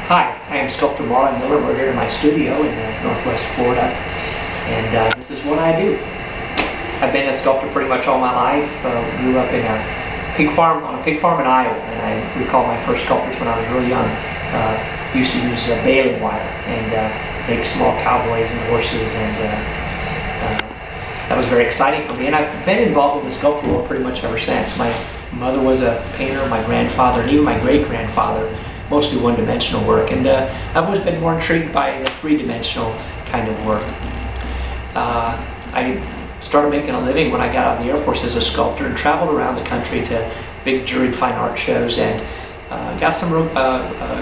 Hi, I am sculptor Marlin Miller. We're here in my studio in Northwest Florida, and this is what I do. I've been a sculptor pretty much all my life. Grew up in a pig farm, in Iowa, and I recall my first sculptures when I was really young. Used to use baling wire and make small cowboys and horses, and that was very exciting for me. And I've been involved in the sculpture world pretty much ever since. My mother was a painter, my grandfather, and even my great-grandfather, mostly one-dimensional work, and I've always been more intrigued by the three-dimensional kind of work. I started making a living when I got out of the Air Force as a sculptor and traveled around the country to big juried fine art shows, and got some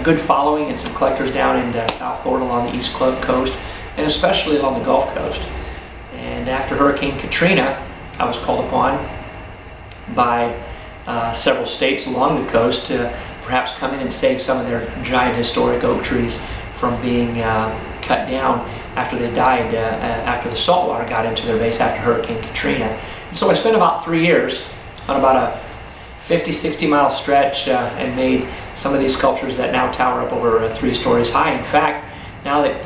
good following and some collectors down in South Florida along the East Coast, and especially along the Gulf Coast. And after Hurricane Katrina, I was called upon by several states along the coast to perhaps come in and save some of their giant historic oak trees from being cut down after they died, after the salt water got into their base after Hurricane Katrina. And so I spent about 3 years on about a 50-60 mile stretch and made some of these sculptures that now tower up over 3 stories high. In fact, now that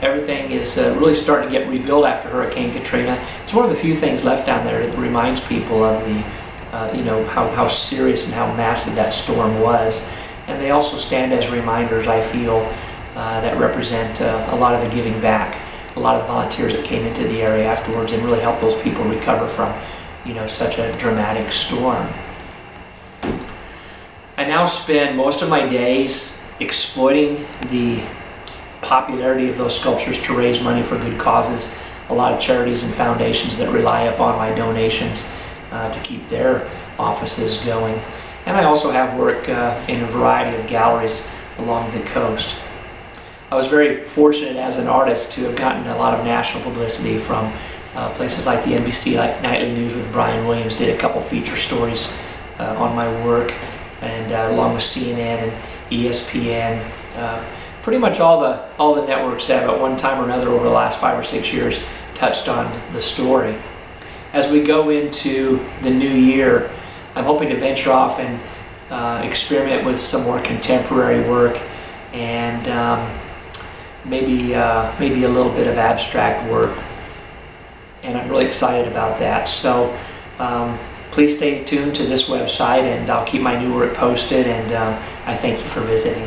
everything is really starting to get rebuilt after Hurricane Katrina, it's one of the few things left down there that reminds people of the how serious and how massive that storm was. And they also stand as reminders, I feel, that represent a lot of the giving back, a lot of the volunteers that came into the area afterwards and really helped those people recover from, such a dramatic storm. I now spend most of my days exploiting the popularity of those sculptures to raise money for good causes. A lot of charities and foundations that rely upon my donations to keep their offices going. And I also have work in a variety of galleries along the coast. I was very fortunate as an artist to have gotten a lot of national publicity from places like the NBC Nightly News with Brian Williams, did a couple feature stories on my work, and along with CNN and ESPN. Pretty much all the networks have at one time or another over the last 5 or 6 years touched on the story. As we go into the new year, I'm hoping to venture off and experiment with some more contemporary work and maybe a little bit of abstract work. And I'm really excited about that. So please stay tuned to this website, and I'll keep my new work posted, and I thank you for visiting.